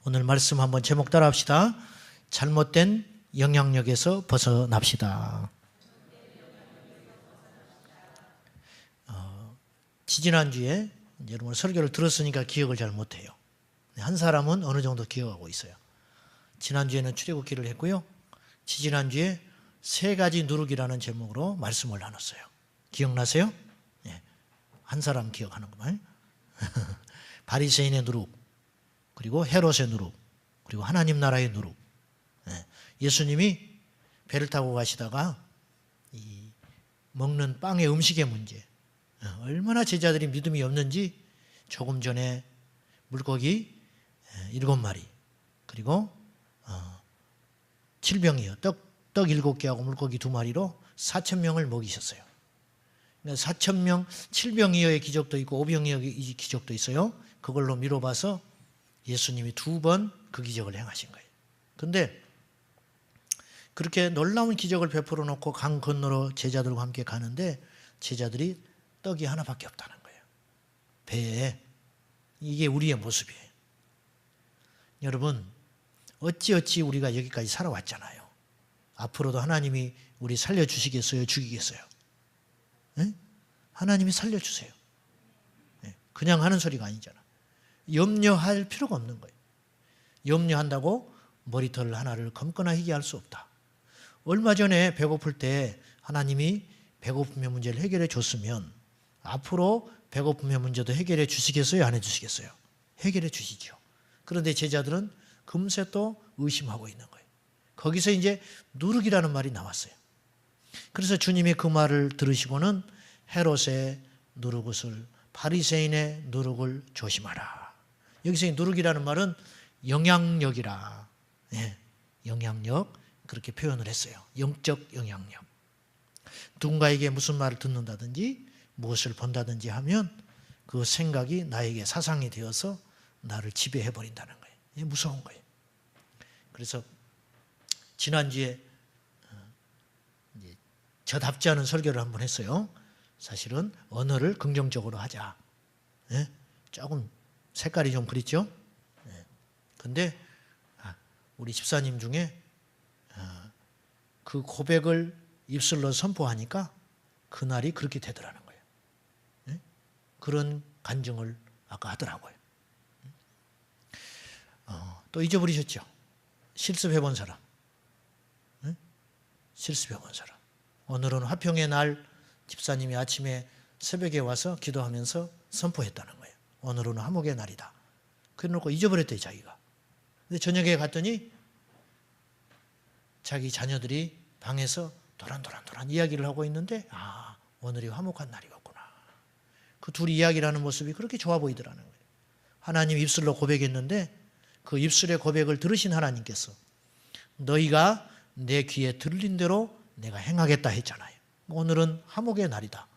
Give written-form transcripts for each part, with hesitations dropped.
오늘 말씀 한번 제목 따라 합시다. 잘못된 영향력에서 벗어납시다. 지지난주에 여러분 설교를 들었으니까 기억을 잘 못해요. 한 사람은 어느 정도 기억하고 있어요. 지난주에는 출애굽기를 했고요. 지지난주에 세 가지 누룩이라는 제목으로 말씀을 나눴어요. 기억나세요? 네. 한 사람 기억하는구만. 바리새인의 누룩, 그리고 헤롯의 누룩, 그리고 하나님 나라의 누룩. 예수님이 배를 타고 가시다가 이 먹는 빵의 음식의 문제, 얼마나 제자들이 믿음이 없는지 조금 전에 물고기 7마리, 그리고 7병이요. 떡 7개하고 물고기 2마리로 4,000명을 먹이셨어요. 4,000명, 7병이어의 기적도 있고 5병이어의 기적도 있어요. 그걸로 미뤄봐서 예수님이 2번 그 기적을 행하신 거예요. 그런데 그렇게 놀라운 기적을 베풀어 놓고 강 건너로 제자들과 함께 가는데 제자들이 떡이 하나밖에 없다는 거예요. 배에. 이게 우리의 모습이에요. 여러분, 어찌 우리가 여기까지 살아왔잖아요. 앞으로도 하나님이 우리 살려주시겠어요? 죽이겠어요? 네? 하나님이 살려주세요. 네. 그냥 하는 소리가 아니잖아. 염려할 필요가 없는 거예요. 염려한다고 머리털 하나를 검거나 희게 할 수 없다. 얼마 전에 배고플 때 하나님이 배고픔의 문제를 해결해 줬으면 앞으로 배고픔의 문제도 해결해 주시겠어요? 안 해주시겠어요? 해결해 주시죠. 그런데 제자들은 금세 또 의심하고 있는 거예요. 거기서 이제 누룩이라는 말이 나왔어요. 그래서 주님이 그 말을 들으시고는 헤롯의 누룩을, 바리새인의 누룩을 조심하라. 여기서 누룩이라는 말은 영향력이라. 네, 영향력 그렇게 표현을 했어요. 영적 영향력. 누군가에게 무슨 말을 듣는다든지 무엇을 본다든지 하면 그 생각이 나에게 사상이 되어서 나를 지배해버린다는 거예요. 이게 무서운 거예요. 그래서 지난주에 저답지 않은 설교를 한번 했어요. 사실은 언어를 긍정적으로 하자. 네? 조금 색깔이 좀 그랬죠. 그런데 우리 집사님 중에 그 고백을 입술로 선포하니까 그날이 그렇게 되더라는 거예요. 네? 그런 간증을 아까 하더라고요. 또 잊어버리셨죠? 실습해본 사람. 네? 실습해본 사람. 오늘은 화평의 날 집사님이 아침에 새벽에 와서 기도하면서 선포했다는 거예요. 오늘은 화목의 날이다. 그래놓고 잊어버렸대요, 자기가. 근데 저녁에 갔더니 자기 자녀들이 방에서 도란도란 이야기를 하고 있는데 오늘이 화목한 날이었구나. 그 둘이 이야기를 하는 모습이 그렇게 좋아 보이더라는 거예요. 하나님 입술로 고백했는데 그 입술의 고백을 들으신 하나님께서 너희가 내 귀에 들린 대로 내가 행하겠다 했잖아요. 오늘은 화목의 날이다.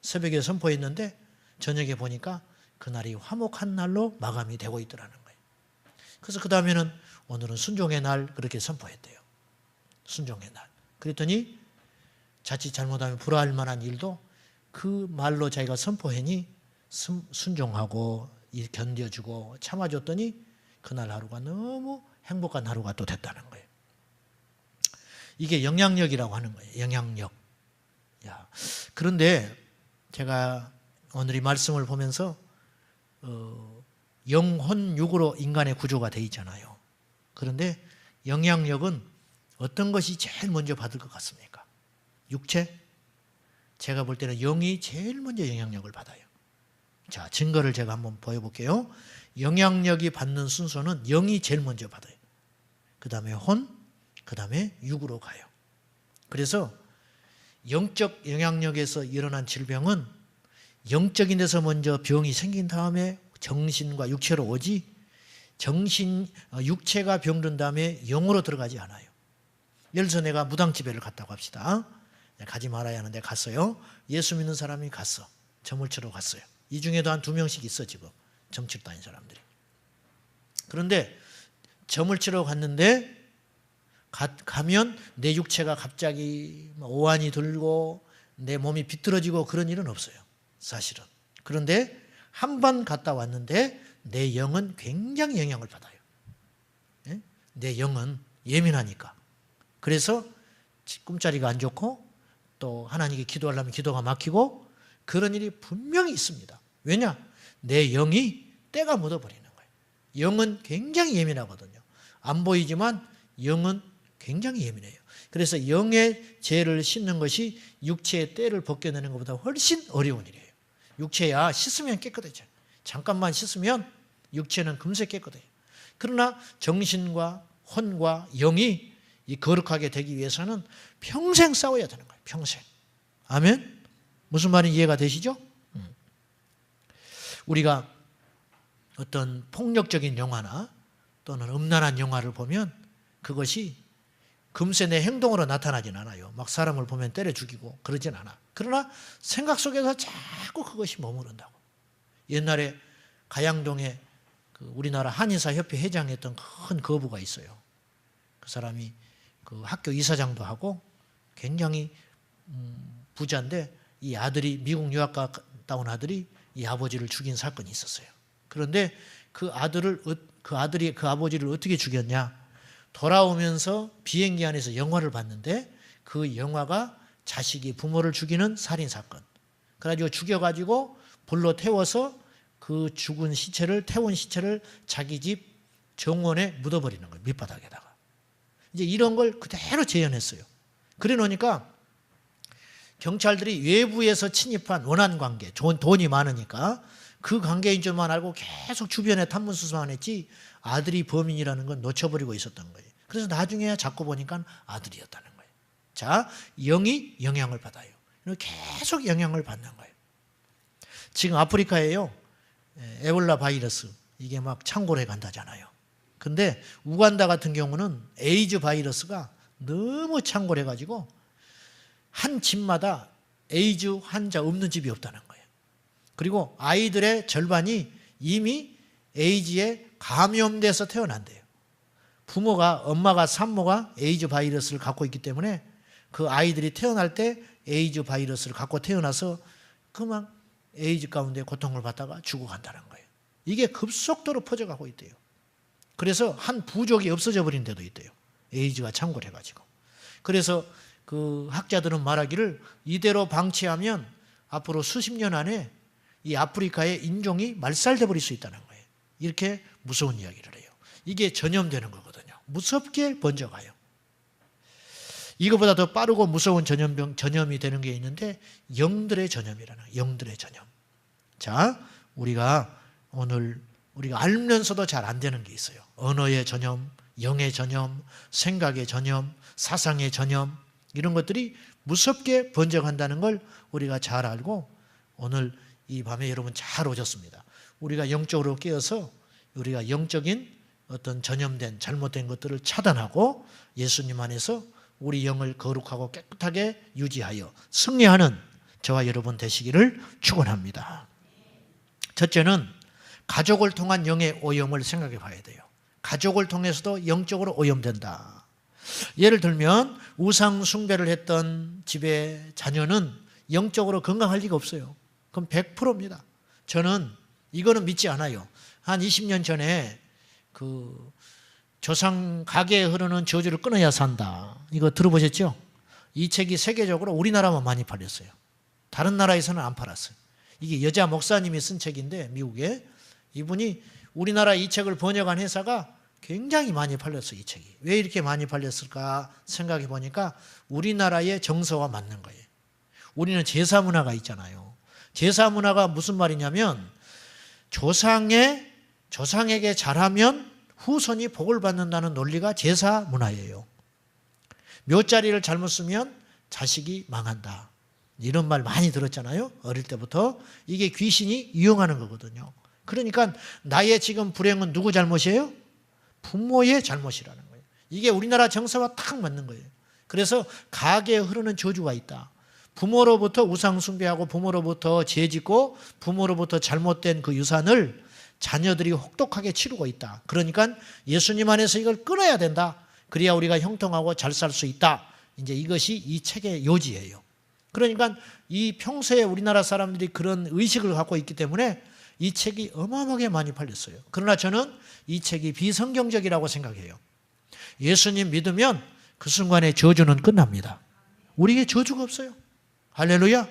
새벽에 선포했는데 저녁에 보니까 그날이 화목한 날로 마감이 되고 있더라는 거예요. 그래서 그 다음에는 오늘은 순종의 날 그렇게 선포했대요. 순종의 날. 그랬더니 자칫 잘못하면 불화할 만한 일도 그 말로 자기가 선포하니 순종하고 견뎌주고 참아줬더니 그날 하루가 너무 행복한 하루가 또 됐다는 거예요. 이게 영향력이라고 하는 거예요. 영향력. 그런데 제가 오늘 이 말씀을 보면서 영혼육으로 인간의 구조가 되어 있잖아요. 그런데 영향력은 어떤 것이 제일 먼저 받을 것 같습니까? 육체? 제가 볼 때는 영이 제일 먼저 영향력을 받아요. 자, 증거를 제가 한번 보여볼게요. 영향력이 받는 순서는 영이 제일 먼저 받아요. 그 다음에 혼, 그 다음에 육으로 가요. 그래서 영적 영향력에서 일어난 질병은 영적인 데서 먼저 병이 생긴 다음에 정신과 육체로 오지 육체가 병든 다음에 영으로 들어가지 않아요. 예를 들어서 내가 무당집회를 갔다고 합시다. 가지 말아야 하는데 갔어요. 예수 믿는 사람이 갔어. 점을 치러 갔어요. 이 중에도 한 2명씩 있어 지금. 점 치러 다니는 사람들이. 그런데 점을 치러 갔는데 가면 내 육체가 갑자기 오한이 들고 내 몸이 비뚤어지고 그런 일은 없어요. 사실은. 그런데 한 번 갔다 왔는데 내 영은 굉장히 영향을 받아요. 내 영은 예민하니까. 그래서 꿈자리가 안 좋고 또 하나님께 기도하려면 기도가 막히고 그런 일이 분명히 있습니다. 왜냐? 내 영이 때가 묻어버리는 거예요. 영은 굉장히 예민하거든요. 안 보이지만 영은 굉장히 예민해요. 그래서 영의 죄를 씻는 것이 육체의 때를 벗겨내는 것보다 훨씬 어려운 일이에요. 육체야 씻으면 깨끗해져. 잠깐만 씻으면 육체는 금세 깨끗해요. 그러나 정신과 혼과 영이 이 거룩하게 되기 위해서는 평생 싸워야 되는 거예요. 평생. 아멘? 무슨 말인지 이해가 되시죠? 우리가 어떤 폭력적인 영화나 또는 음란한 영화를 보면 그것이 금세 내 행동으로 나타나진 않아요. 막 사람을 보면 때려 죽이고 그러진 않아. 그러나 생각 속에서 자꾸 그것이 머무른다고. 옛날에 가양동에 그 우리나라 한의사협회 회장이었던 큰 거부가 있어요. 그 사람이 그 학교 이사장도 하고 굉장히 부자인데 이 아들이 미국 유학 갔다 온 아들이 이 아버지를 죽인 사건이 있었어요. 그런데 그 아들이 그 아버지를 어떻게 죽였냐? 돌아오면서 비행기 안에서 영화를 봤는데 그 영화가 자식이 부모를 죽이는 살인 사건. 그래가지고 죽여가지고 불로 태워서 그 죽은 시체를 태운 시체를 자기 집 정원에 묻어버리는 거예요. 밑바닥에다가. 이제 이런 걸 그대로 재현했어요. 그래 놓으니까 경찰들이 외부에서 침입한 원한 관계, 돈이 많으니까 그 관계인 줄만 알고 계속 주변에 탐문 수사만 했지 아들이 범인이라는 건 놓쳐버리고 있었던 거예요. 그래서 나중에 자꾸 보니까 아들이었다는 거예요. 자, 영이 영향을 받아요. 계속 영향을 받는 거예요. 지금 아프리카에요. 에볼라 바이러스 이게 막 창궐해 간다잖아요. 근데 우간다 같은 경우는 에이즈 바이러스가 너무 창궐해 가지고 한 집마다 에이즈 환자 없는 집이 없다는 거예요. 그리고 아이들의 절반이 이미 에이즈에 감염돼서 태어난대요. 엄마가 산모가 에이즈 바이러스를 갖고 있기 때문에 그 아이들이 태어날 때 에이즈 바이러스를 갖고 태어나서 그만 에이즈 가운데 고통을 받다가 죽어간다는 거예요. 이게 급속도로 퍼져가고 있대요. 그래서 한 부족이 없어져 버린 데도 있대요. 에이즈가 창궐해가지고. 그래서 그 학자들은 말하기를 이대로 방치하면 앞으로 수십 년 안에 이 아프리카의 인종이 말살돼 버릴 수 있다는 거예요. 이렇게 무서운 이야기를 해요. 이게 전염되는 거거든요. 무섭게 번져가요. 이거보다 더 빠르고 무서운 전염이 되는 게 있는데 영들의 전염이라는 거예요. 영들의 전염. 자, 우리가 오늘 우리가 알면서도 잘 안 되는 게 있어요. 언어의 전염, 영의 전염, 생각의 전염, 사상의 전염 이런 것들이 무섭게 번져간다는 걸 우리가 잘 알고 오늘 이 밤에 여러분 잘 오셨습니다. 우리가 영적으로 깨어서 우리가 영적인 어떤 전염된 잘못된 것들을 차단하고 예수님 안에서 우리 영을 거룩하고 깨끗하게 유지하여 승리하는 저와 여러분 되시기를 축원합니다. 첫째는 가족을 통한 영의 오염을 생각해 봐야 돼요. 가족을 통해서도 영적으로 오염된다. 예를 들면 우상 숭배를 했던 집의 자녀는 영적으로 건강할 리가 없어요. 그럼 100%입니다. 저는 이거는 믿지 않아요. 한 20년 전에 그 조상 가게에 흐르는 저주를 끊어야 산다. 이거 들어보셨죠? 이 책이 세계적으로 우리나라만 많이 팔렸어요. 다른 나라에서는 안 팔았어요. 이게 여자 목사님이 쓴 책인데 미국에 이분이 우리나라 이 책을 번역한 회사가 굉장히 많이 팔렸어요. 이 책이. 왜 이렇게 많이 팔렸을까 생각해 보니까 우리나라의 정서와 맞는 거예요. 우리는 제사 문화가 있잖아요. 제사 문화가 무슨 말이냐면 조상에게 잘하면 후손이 복을 받는다는 논리가 제사 문화예요. 묘자리를 잘못 쓰면 자식이 망한다. 이런 말 많이 들었잖아요. 어릴 때부터. 이게 귀신이 이용하는 거거든요. 그러니까 나의 지금 불행은 누구 잘못이에요? 부모의 잘못이라는 거예요. 이게 우리나라 정서와 딱 맞는 거예요. 그래서 가게에 흐르는 저주가 있다. 부모로부터 우상 숭배하고 부모로부터 죄짓고 부모로부터 잘못된 그 유산을 자녀들이 혹독하게 치르고 있다. 그러니까 예수님 안에서 이걸 끊어야 된다. 그래야 우리가 형통하고 잘 살 수 있다. 이제 이것이 이 책의 요지예요. 그러니까 이 평소에 우리나라 사람들이 그런 의식을 갖고 있기 때문에 이 책이 어마어마하게 많이 팔렸어요. 그러나 저는 이 책이 비성경적이라고 생각해요. 예수님 믿으면 그 순간에 저주는 끝납니다. 우리에게 저주가 없어요. 할렐루야.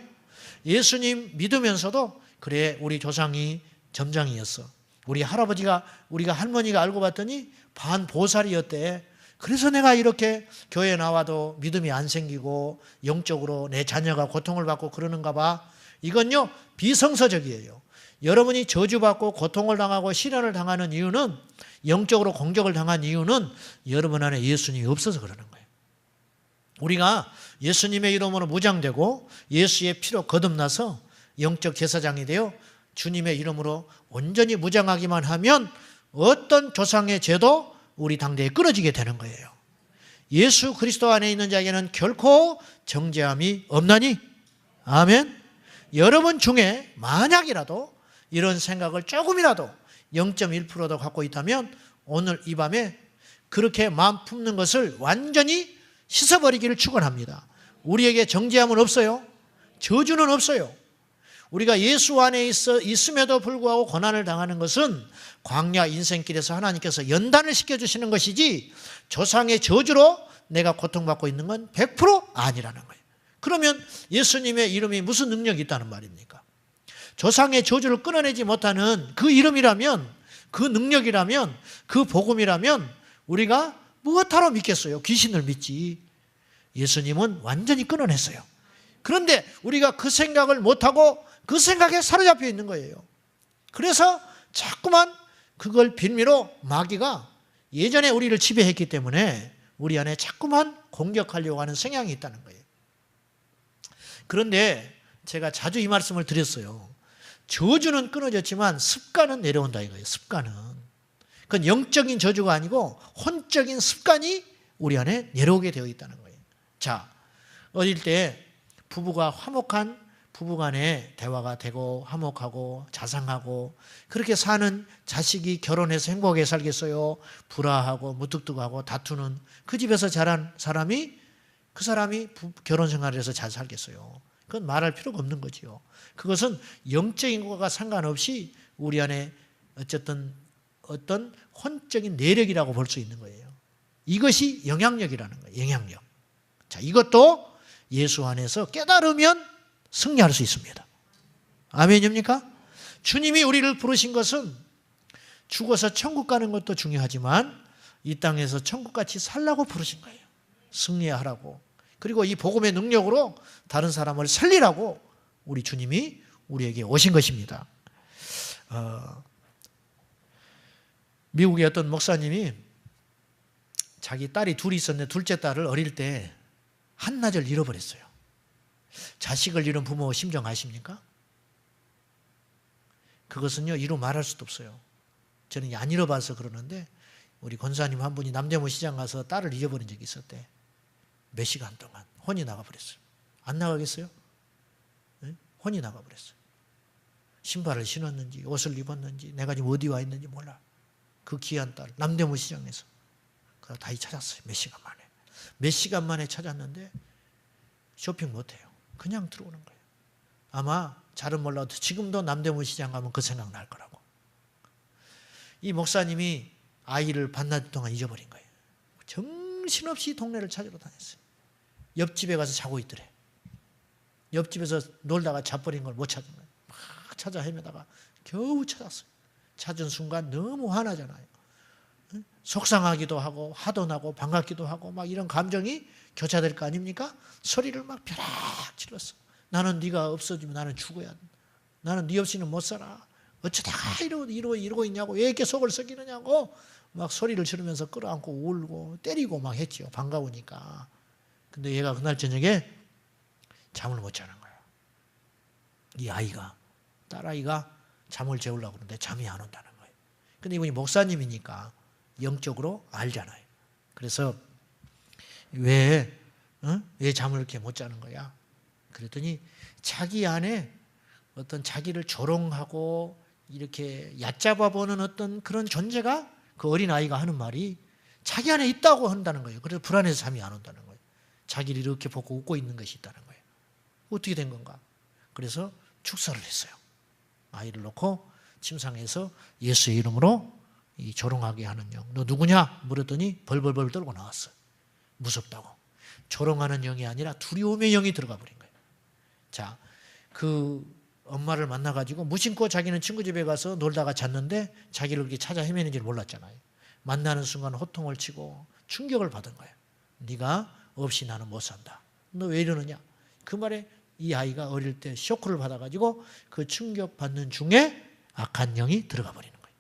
예수님 믿으면서도 그래 우리 조상이 점장이었어. 우리 할아버지가 우리가 할머니가 알고 봤더니 반보살이었대. 그래서 내가 이렇게 교회 나와도 믿음이 안 생기고 영적으로 내 자녀가 고통을 받고 그러는가 봐. 이건요 비성서적이에요. 여러분이 저주받고 고통을 당하고 시련을 당하는 이유는, 영적으로 공격을 당한 이유는 여러분 안에 예수님이 없어서 그러는 거예요. 우리가 예수님의 이름으로 무장되고 예수의 피로 거듭나서 영적 제사장이 되어 주님의 이름으로 온전히 무장하기만 하면 어떤 조상의 죄도 우리 당대에 끊어지게 되는 거예요. 예수 그리스도 안에 있는 자에게는 결코 정죄함이 없나니? 아멘. 여러분 중에 만약이라도 이런 생각을 조금이라도 0.1%도 갖고 있다면 오늘 이 밤에 그렇게 마음 품는 것을 완전히 씻어버리기를 축원합니다. 우리에게 정죄함은 없어요. 저주는 없어요. 우리가 예수 안에 있음에도 불구하고 고난을 당하는 것은 광야 인생길에서 하나님께서 연단을 시켜주시는 것이지 조상의 저주로 내가 고통받고 있는 건 100% 아니라는 거예요. 그러면 예수님의 이름이 무슨 능력이 있다는 말입니까? 조상의 저주를 끊어내지 못하는 그 이름이라면, 그 능력이라면, 그 복음이라면 우리가 무엇하러 믿겠어요? 귀신을 믿지. 예수님은 완전히 끊어냈어요. 그런데 우리가 그 생각을 못하고 그 생각에 사로잡혀 있는 거예요. 그래서 자꾸만 그걸 빌미로 마귀가 예전에 우리를 지배했기 때문에 우리 안에 자꾸만 공격하려고 하는 성향이 있다는 거예요. 그런데 제가 자주 이 말씀을 드렸어요. 저주는 끊어졌지만 습관은 내려온다 이거예요. 습관은. 그건 영적인 저주가 아니고 혼적인 습관이 우리 안에 내려오게 되어 있다는 거예요. 자, 어릴 때 부부가 화목한 부부간에 대화가 되고 화목하고 자상하고 그렇게 사는 자식이 결혼해서 행복하게 살겠어요? 불화하고 무뚝뚝하고 다투는 그 집에서 자란 사람이, 그 사람이 결혼 생활을 해서 잘 살겠어요? 그건 말할 필요가 없는 거지요. 그것은 영적인 것과 상관없이 우리 안에 어쨌든 어떤 혼적인 내력이라고 볼 수 있는 거예요. 이것이 영향력이라는 거예요. 영향력. 자, 이것도 예수 안에서 깨달으면 승리할 수 있습니다. 아멘입니까? 주님이 우리를 부르신 것은 죽어서 천국 가는 것도 중요하지만 이 땅에서 천국같이 살라고 부르신 거예요. 승리하라고. 그리고 이 복음의 능력으로 다른 사람을 살리라고 우리 주님이 우리에게 오신 것입니다. 미국의 어떤 목사님이 자기 딸이 둘이 있었는데 둘째 딸을 어릴 때 한낮을 잃어버렸어요. 자식을 잃은 부모 심정 아십니까? 그것은요 이루 말할 수도 없어요. 저는 안 잃어봐서 그러는데 우리 권사님 한 분이 남대문 시장 가서 딸을 잃어버린 적이 있었대. 몇 시간 동안 혼이 나가버렸어요. 안 나가겠어요? 네? 혼이 나가버렸어요. 신발을 신었는지 옷을 입었는지 내가 지금 어디 와 있는지 몰라. 그 귀한 딸 남대문 시장에서 그걸 다시 찾았어요. 몇 시간 만에. 몇 시간 만에 찾았는데 쇼핑 못해요. 그냥 들어오는 거예요. 아마 잘은 몰라도 지금도 남대문 시장 가면 그 생각 날 거라고. 이 목사님이 아이를 반나절 동안 잊어버린 거예요. 정신없이 동네를 찾으러 다녔어요. 옆집에 가서 자고 있더래. 옆집에서 놀다가 자버린 걸 못 찾은 거예요. 막 찾아 헤매다가 겨우 찾았어요. 찾은 순간 너무 화나잖아요. 속상하기도 하고 화도 나고 반갑기도 하고 막 이런 감정이 교차될 거 아닙니까? 소리를 막 벼락 질렀어. 나는 네가 없어지면 나는 죽어야 돼. 나는 네 없이는 못 살아. 어쩌다가 이러고 있냐고. 왜 이렇게 속을 썩이느냐고. 막 소리를 지르면서 끌어안고 울고 때리고 막 했죠. 반가우니까. 근데 얘가 그날 저녁에 잠을 못 자는 거야. 이 아이가, 딸아이가 잠을 재우려고 그러는데 잠이 안 온다는 거예요. 근데 이분이 목사님이니까 영적으로 알잖아요. 그래서 왜 잠을 이렇게 못 자는 거야? 그랬더니 자기 안에 어떤 자기를 조롱하고 이렇게 얕잡아 보는 어떤 그런 존재가 그 어린아이가 하는 말이 자기 안에 있다고 한다는 거예요. 그래서 불안해서 잠이 안 온다는 거예요. 자기를 이렇게 보고 웃고 있는 것이 있다는 거예요. 어떻게 된 건가? 그래서 축사를 했어요. 아이를 놓고 침상에서 예수의 이름으로 이 조롱하게 하는 영. 너 누구냐? 물었더니 벌벌벌 떨고 나왔어. 무섭다고. 조롱하는 영이 아니라 두려움의 영이 들어가 버린 거예요. 자, 그 엄마를 만나가지고 무심코 자기는 친구 집에 가서 놀다가 잤는데 자기를 그렇게 찾아 헤매는지를 몰랐잖아요. 만나는 순간 호통을 치고 충격을 받은 거예요. 네가 없이 나는 못 산다. 너 왜 이러느냐? 그 말에 이 아이가 어릴 때 쇼크를 받아가지고 그 충격받는 중에 악한 영이 들어가 버리는 거예요.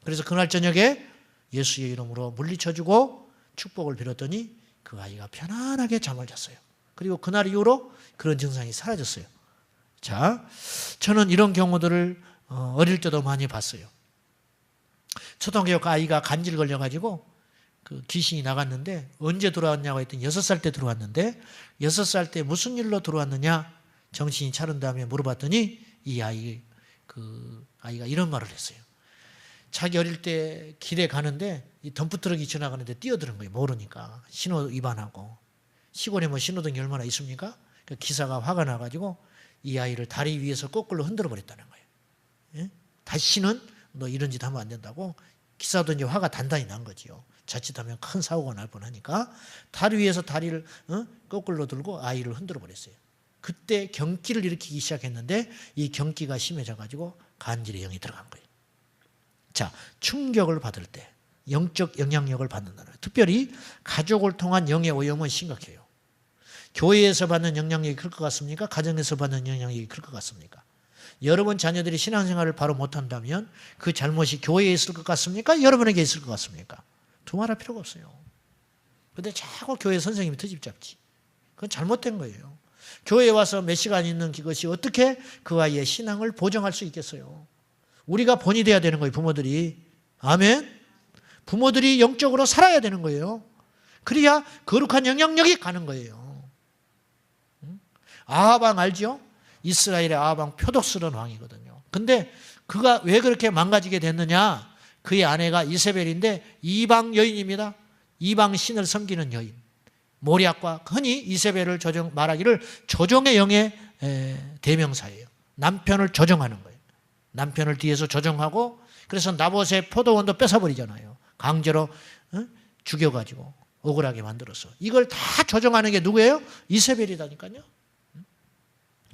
그래서 그날 저녁에 예수의 이름으로 물리쳐주고 축복을 빌었더니 그 아이가 편안하게 잠을 잤어요. 그리고 그날 이후로 그런 증상이 사라졌어요. 자, 저는 이런 경우들을 어릴 때도 많이 봤어요. 초등학교 아이가 간질 걸려가지고 그 귀신이 나갔는데 언제 들어왔냐고 했더니 6살 때 들어왔는데 6살 때 무슨 일로 들어왔느냐 정신이 차린 다음에 물어봤더니 이 아이가 이런 말을 했어요. 자기 어릴 때 길에 가는데 이 덤프트럭이 지나가는데 뛰어드는 거예요. 모르니까 신호 위반하고 시골에 뭐 신호등이 얼마나 있습니까? 그 기사가 화가 나가지고 이 아이를 다리 위에서 거꾸로 흔들어 버렸다는 거예요. 예? 다시는 너 이런 짓 하면 안 된다고 기사도 이제 화가 단단히 난 거지요. 자칫하면 큰 사고가 날 뻔하니까 다리 위에서 다리를 거꾸로 들고 아이를 흔들어 버렸어요. 그때 경기를 일으키기 시작했는데 이 경기가 심해져가지고 간질의 영이 들어간 거예요. 자, 충격을 받을 때 영적 영향력을 받는다는 거예요. 특별히 가족을 통한 영의 오염은 심각해요. 교회에서 받는 영향력이 클 것 같습니까? 가정에서 받는 영향력이 클 것 같습니까? 여러분 자녀들이 신앙생활을 바로 못한다면 그 잘못이 교회에 있을 것 같습니까? 여러분에게 있을 것 같습니까? 두말할 필요가 없어요. 그런데 자꾸 교회 선생님이 트집 잡지. 그건 잘못된 거예요. 교회에 와서 몇 시간 있는 그것이 어떻게 그 아이의 신앙을 보정할 수 있겠어요? 우리가 본이 돼야 되는 거예요, 부모들이. 아멘? 부모들이 영적으로 살아야 되는 거예요. 그래야 거룩한 영향력이 가는 거예요. 아하방 알죠? 이스라엘의 아하방 표독스러운 왕이거든요. 근데 그가 왜 그렇게 망가지게 됐느냐? 그의 아내가 이세벨인데 이방 여인입니다. 이방 신을 섬기는 여인. 모략과 흔히 이세벨을 말하기를 조종의 영의 대명사예요. 남편을 조종하는 거예요. 남편을 뒤에서 조종하고 그래서 나봇의 포도원도 뺏어버리잖아요. 강제로 죽여가지고 억울하게 만들어서. 이걸 다 조종하는 게 누구예요? 이세벨이다니까요.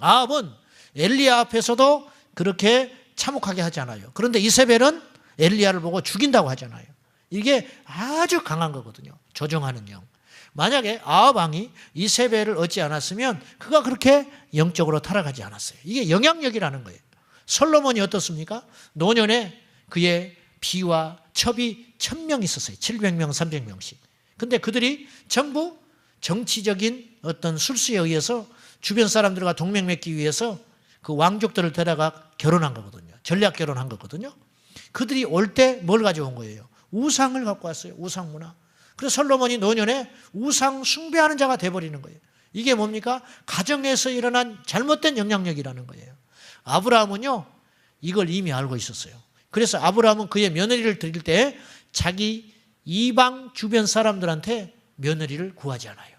아합은 엘리야 앞에서도 그렇게 참혹하게 하지 않아요. 그런데 이세벨은 엘리야를 보고 죽인다고 하잖아요. 이게 아주 강한 거거든요. 조종하는 영. 만약에 아합 왕이 이세벨을 얻지 않았으면 그가 그렇게 영적으로 타락하지 않았어요. 이게 영향력이라는 거예요. 솔로몬이 어떻습니까? 노년에 그의 비와 첩이 1000명 있었어요. 700명, 300명씩. 근데 그들이 전부 정치적인 어떤 술수에 의해서 주변 사람들과 동맹 맺기 위해서 그 왕족들을 데려가 결혼한 거거든요. 전략 결혼한 거거든요. 그들이 올 때 뭘 가져온 거예요? 우상을 갖고 왔어요. 우상 문화. 그래서 솔로몬이 노년에 우상 숭배하는 자가 돼버리는 거예요. 이게 뭡니까? 가정에서 일어난 잘못된 영향력이라는 거예요. 아브라함은요, 이걸 이미 알고 있었어요. 그래서 아브라함은 그의 며느리를 드릴 때 자기 이방 주변 사람들한테 며느리를 구하지 않아요.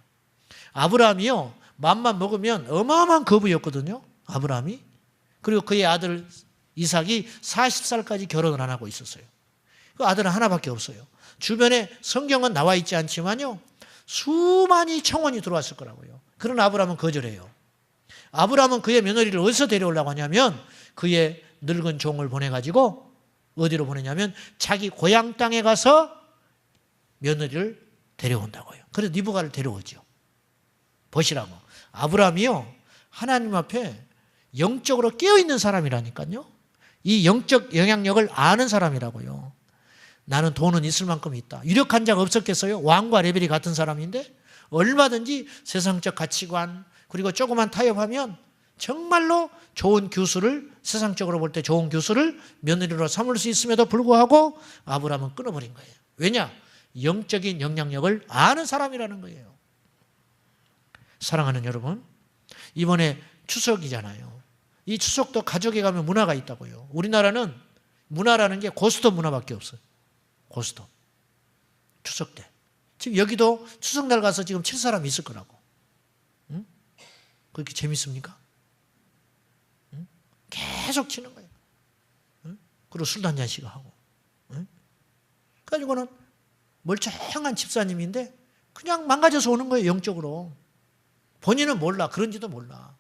아브라함이요, 맘만 먹으면 어마어마한 거부였거든요. 아브라함이. 그리고 그의 아들 이삭이 40살까지 결혼을 안 하고 있었어요. 그 아들은 하나밖에 없어요. 주변에 성경은 나와 있지 않지만요, 수많이 청혼이 들어왔을 거라고요. 그런 아브라함은 거절해요. 아브라함은 그의 며느리를 어디서 데려오려고 하냐면 그의 늙은 종을 보내가지고 어디로 보내냐면 자기 고향 땅에 가서 며느리를 데려온다고요. 그래서 리브가를 데려오죠. 보시라고. 아브라함이요, 하나님 앞에 영적으로 깨어있는 사람이라니까요. 이 영적 영향력을 아는 사람이라고요. 나는 돈은 있을 만큼 있다. 유력한 자가 없었겠어요? 왕과 레벨이 같은 사람인데 얼마든지 세상적 가치관 그리고 조그만 타협하면 정말로 좋은 교수를, 세상적으로 볼 때 좋은 교수를 며느리로 삼을 수 있음에도 불구하고 아브라함은 끊어버린 거예요. 왜냐? 영적인 영향력을 아는 사람이라는 거예요. 사랑하는 여러분, 이번에 추석이잖아요. 이 추석도 가족에 가면 문화가 있다고요. 우리나라는 문화라는 게 고스톱 문화밖에 없어요. 고스톱. 추석 때. 지금 여기도 추석날 가서 지금 칠 사람이 있을 거라고. 응? 그렇게 재밌습니까? 응? 계속 치는 거예요. 응? 그리고 술도 한 잔씩 하고. 응? 그래가지고는 멀쩡한 집사님인데 그냥 망가져서 오는 거예요, 영적으로. 본인은 몰라. 그런지도 몰라.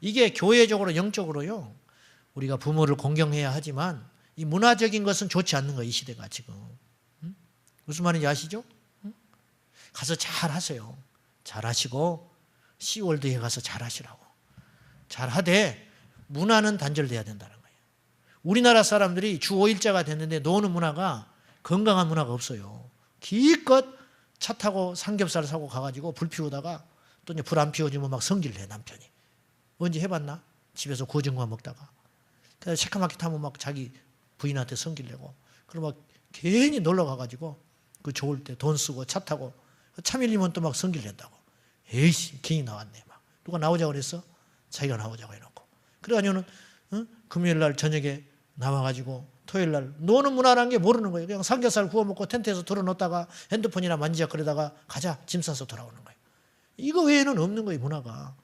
이게 교회적으로, 영적으로요, 우리가 부모를 공경해야 하지만 이 문화적인 것은 좋지 않는 거예요, 이 시대가 지금. 무슨 말인지 아시죠? 가서 잘 하세요. 잘 하시고 시월드에 가서 잘 하시라고. 잘 하되 문화는 단절돼야 된다는 거예요. 우리나라 사람들이 주 5일자가 됐는데 노는 문화가 건강한 문화가 없어요. 기껏 차 타고 삼겹살 사고 가가지고 불 피우다가 또 이제 불 안 피워주면 막 성질을 해, 남편이. 언제 해봤나? 집에서 고정만 먹다가. 그래서 새까맣게 타면 막 자기 부인한테 성질 내고. 그러면 막 괜히 놀러 가가지고 그 좋을 때 돈 쓰고 차 타고 차 밀리면 또 막 성질 낸다고. 에이씨, 괜히 나왔네. 막. 누가 나오자고 그랬어? 자기가 나오자고 해놓고. 그래가지고는 금요일 날 저녁에 나와가지고 토요일 날 노는 문화라는 게 모르는 거예요. 그냥 삼겹살 구워 먹고 텐트에서 들어놓다가 핸드폰이나 만지작거리다가 가자, 짐 싸서 돌아오는 거예요. 이거 외에는 없는 거예요, 문화가.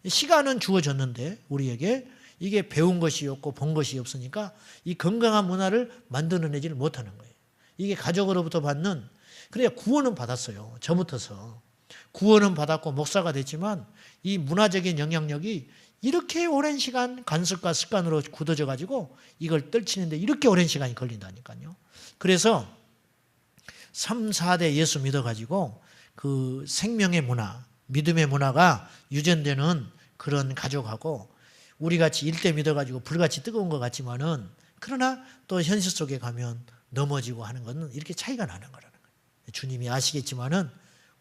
시간은 주어졌는데 우리에게 이게 배운 것이 없고 본 것이 없으니까 이 건강한 문화를 만들어내지를 못하는 거예요. 이게 가족으로부터 받는, 그래야 구원은 받았어요. 저부터서. 구원은 받았고 목사가 됐지만 이 문화적인 영향력이 이렇게 오랜 시간 간섭과 습관으로 굳어져 가지고 이걸 떨치는데 이렇게 오랜 시간이 걸린다니까요. 그래서 3, 4대 예수 믿어가지고 그 생명의 문화, 믿음의 문화가 유전되는 그런 가족하고 우리같이 일대 믿어가지고 불같이 뜨거운 것 같지만은 그러나 또 현실 속에 가면 넘어지고 하는 것은 이렇게 차이가 나는 거라는 거예요. 주님이 아시겠지만은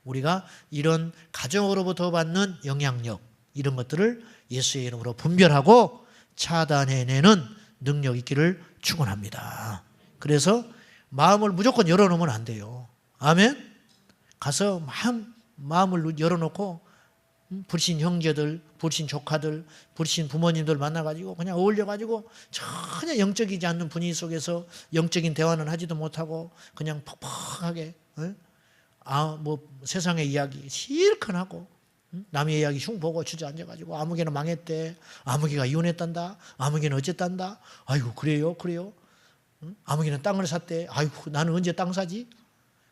우리가 이런 가정으로부터 받는 영향력, 이런 것들을 예수의 이름으로 분별하고 차단해내는 능력 있기를 축원합니다. 그래서 마음을 무조건 열어놓으면 안 돼요. 아멘? 가서 마음을 열어놓고 불신 형제들, 불신 조카들, 불신 부모님들 만나가지고 그냥 어울려가지고 전혀 영적이지 않는 분위기 속에서 영적인 대화는 하지도 못하고 그냥 퍽퍽하게 뭐 세상의 이야기 실컷 하고 남의 이야기 흉 보고 주저앉아가지고 아무개는 망했대, 아무개가 이혼했단다, 아무개는 어쨌단다, 아이고 그래요? 아무개는 땅을 샀대, 아이고 나는 언제 땅 사지?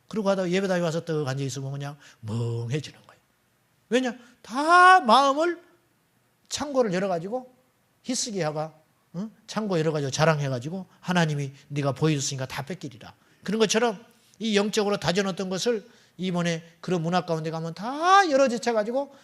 그러고 하다가 예배당에 와서 떡 앉아있으면 그냥 멍해지는 거예요. 왜냐? 다 마음을 창고를 열어가지고 히스기야가 창고 열어가지고 자랑해가지고 하나님이 네가 보여줬으니까 다 뺏기리라. 그런 것처럼 이 영적으로 다져놓던 것을 이번에 그런 문화 가운데 가면 다 열어제쳐가지고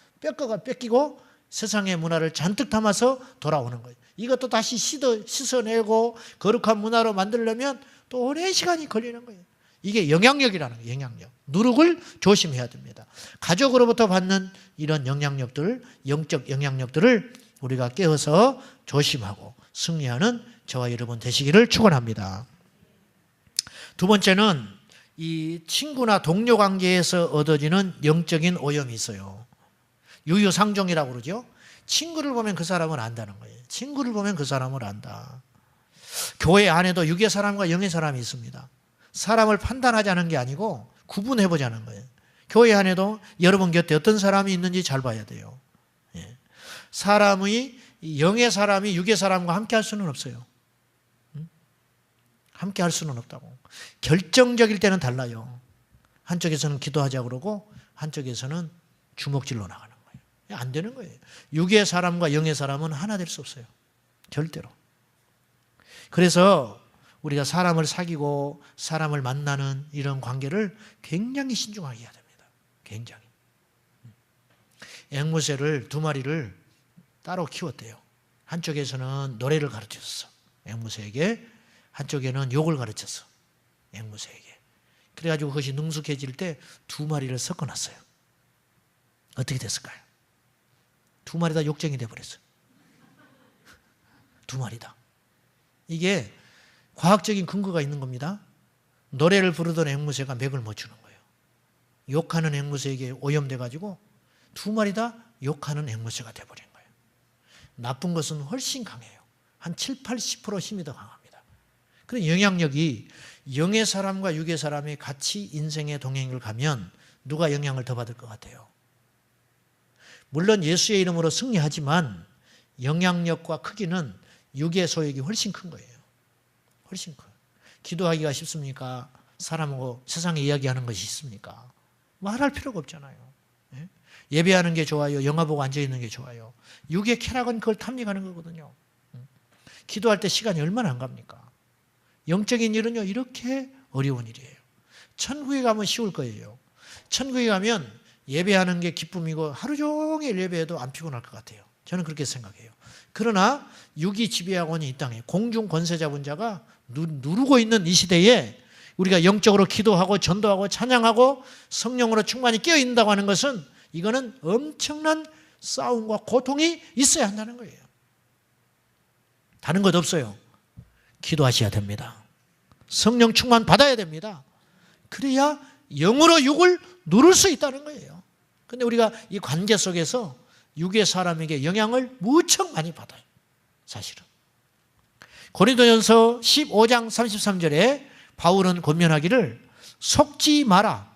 뺏기고 세상의 문화를 잔뜩 담아서 돌아오는 거예요. 이것도 다시 씻어내고 거룩한 문화로 만들려면 또 오랜 시간이 걸리는 거예요. 이게 영향력이라는 거예요. 영향력. 누룩을 조심해야 됩니다. 가족으로부터 받는 이런 영향력들, 영적 영향력들을 우리가 깨어서 조심하고 승리하는 저와 여러분 되시기를 축원합니다. 두 번째는 이 친구나 동료 관계에서 얻어지는 영적인 오염이 있어요. 유유상종이라고 그러죠. 친구를 보면 그 사람을 안다는 거예요. 친구를 보면 그 사람을 안다. 교회 안에도 육의 사람과 영의 사람이 있습니다. 사람을 판단하자는 게 아니고 구분해보자는 거예요. 교회 안에도 여러분 곁에 어떤 사람이 있는지 잘 봐야 돼요. 사람의 영의 사람이 육의 사람과 함께 할 수는 없어요. 함께 할 수는 없다고. 결정적일 때는 달라요. 한쪽에서는 기도하자고 그러고 한쪽에서는 주먹질로 나가는 거예요. 안 되는 거예요. 육의 사람과 영의 사람은 하나 될 수 없어요. 절대로. 그래서 우리가 사람을 사귀고 사람을 만나는 이런 관계를 굉장히 신중하게 해야 됩니다. 굉장히. 앵무새를 2마리를 따로 키웠대요. 한쪽에서는 노래를 가르쳤어. 앵무새에게. 한쪽에는 욕을 가르쳤어. 앵무새에게. 그래가지고 그것이 능숙해질 때 2마리를 섞어놨어요. 어떻게 됐을까요? 2마리 다 욕쟁이 돼버렸어요. 2마리 다. 이게 과학적인 근거가 있는 겁니다. 노래를 부르던 앵무새가 맥을 못 추는 거예요. 욕하는 앵무새에게 오염돼가지고 2마리 다 욕하는 앵무새가 돼버린 거예요. 나쁜 것은 훨씬 강해요. 한 7, 80% 힘이 더 강합니다. 그런 영향력이 영의 사람과 육의 사람이 같이 인생의 동행을 가면 누가 영향을 더 받을 것 같아요? 물론 예수의 이름으로 승리하지만 영향력과 크기는 육의 소액이 훨씬 큰 거예요. 훨씬 커요. 기도하기가 쉽습니까? 사람하고 세상에 이야기하는 것이 있습니까? 말할 필요가 없잖아요. 예? 예배하는 게 좋아요? 영화 보고 앉아있는 게 좋아요? 육의 쾌락은 그걸 탐닉하는 거거든요. 기도할 때 시간이 얼마나 안 갑니까? 영적인 일은요, 이렇게 어려운 일이에요. 천국에 가면 쉬울 거예요. 천국에 가면 예배하는 게 기쁨이고 하루 종일 예배해도 안 피곤할 것 같아요. 저는 그렇게 생각해요. 그러나 육이 지배하고 있는 이 땅에 공중 권세 잡은 자가 누르고 있는 이 시대에 우리가 영적으로 기도하고 전도하고 찬양하고 성령으로 충만히 깨어 있는다고 하는 것은 이거는 엄청난 싸움과 고통이 있어야 한다는 거예요. 다른 것 없어요. 기도하셔야 됩니다. 성령 충만 받아야 됩니다. 그래야 영으로 육을 누를 수 있다는 거예요. 근데 우리가 이 관계 속에서 육의 사람에게 영향을 무척 많이 받아요. 사실은. 고린도전서 15장 33절에 바울은 권면하기를 속지 마라.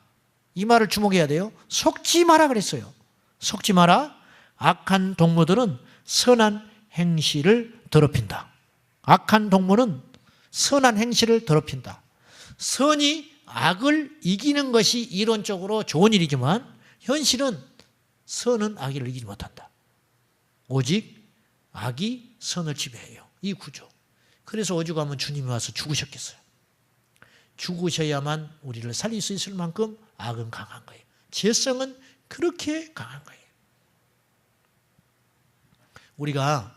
이 말을 주목해야 돼요. 속지 마라 그랬어요. 속지 마라. 악한 동무들은 선한 행실을 더럽힌다. 악한 동무는 선한 행실을 더럽힌다. 선이 악을 이기는 것이 이론적으로 좋은 일이지만 현실은 선은 악을 이기지 못한다. 오직 악이 선을 지배해요. 이 구조. 그래서 오죽하면 주님이 와서 죽으셨겠어요. 죽으셔야만 우리를 살릴 수 있을 만큼 악은 강한 거예요. 죄성은 그렇게 강한 거예요. 우리가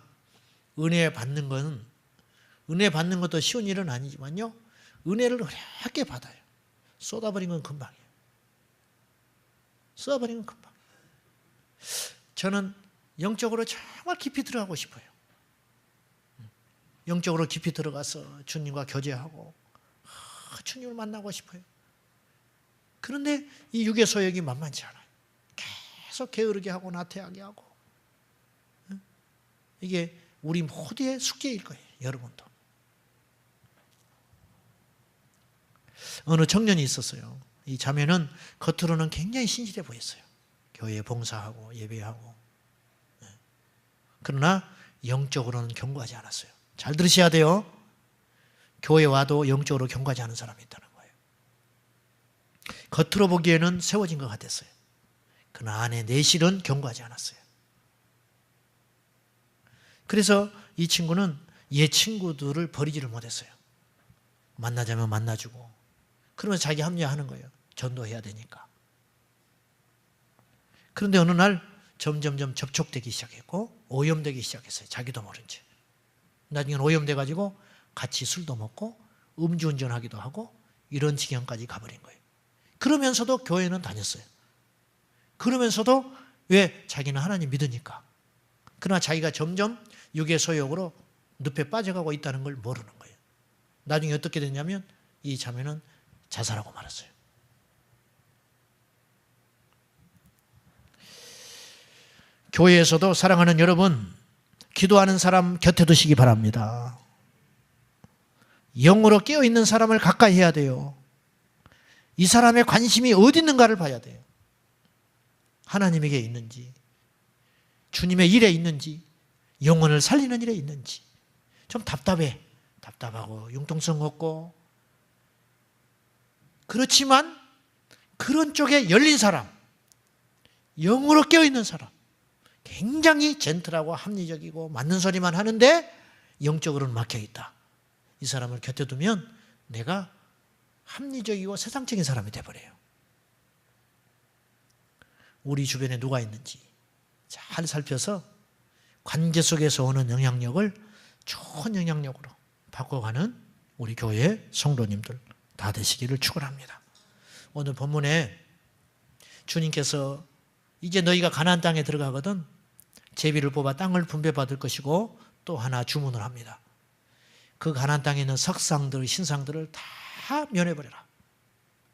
은혜 받는 건 은혜 받는 것도 쉬운 일은 아니지만요. 은혜를 어렵게 받아요. 쏟아버리면 금방이에요. 쏟아버리면 금방. 저는 영적으로 정말 깊이 들어가고 싶어요. 영적으로 깊이 들어가서 주님과 교제하고 주님을 만나고 싶어요. 그런데 이 육의 소욕이 만만치 않아요. 계속 게으르게 하고 나태하게 하고. 이게 우리 모두의 숙제일 거예요. 여러분도. 어느 청년이 있었어요. 이 자매는 겉으로는 굉장히 신실해 보였어요. 교회에 봉사하고 예배하고. 그러나 영적으로는 견고하지 않았어요. 잘 들으셔야 돼요. 교회 와도 영적으로 견고하지 않은 사람이 있다는 거예요. 겉으로 보기에는 세워진 것 같았어요. 그러나 안에 내실은 견고하지 않았어요. 그래서 이 친구는 옛 친구들을 버리지를 못했어요. 만나자면 만나주고. 그러면서 자기 합리화하는 거예요. 전도해야 되니까. 그런데 어느 날 점점점 접촉되기 시작했고 오염되기 시작했어요. 자기도 모른 채. 나중에는 오염돼가지고 같이 술도 먹고 음주운전하기도 하고 이런 지경까지 가버린 거예요. 그러면서도 교회는 다녔어요. 그러면서도 왜? 자기는 하나님 믿으니까. 그러나 자기가 점점 육의 소욕으로 늪에 빠져가고 있다는 걸 모르는 거예요. 나중에 어떻게 됐냐면 이 자매는 자살하고 말았어요. 교회에서도 사랑하는 여러분, 기도하는 사람 곁에 두시기 바랍니다. 영으로 깨어있는 사람을 가까이 해야 돼요. 이 사람의 관심이 어디 있는가를 봐야 돼요. 하나님에게 있는지, 주님의 일에 있는지, 영혼을 살리는 일에 있는지. 좀 답답해. 답답하고 융통성 없고. 그렇지만 그런 쪽에 열린 사람, 영으로 깨어있는 사람, 굉장히 젠틀하고 합리적이고 맞는 소리만 하는데 영적으로는 막혀있다. 이 사람을 곁에 두면 내가 합리적이고 세상적인 사람이 돼버려요. 우리 주변에 누가 있는지 잘 살펴서 관계 속에서 오는 영향력을 좋은 영향력으로 바꿔가는 우리 교회 성도님들 다 되시기를 축원합니다. 오늘 본문에 주님께서 이제 너희가 가나안 땅에 들어가거든 제비를 뽑아 땅을 분배받을 것이고 또 하나 주문을 합니다. 그 가나안 땅에 있는 석상들, 신상들을 다 면해버려라.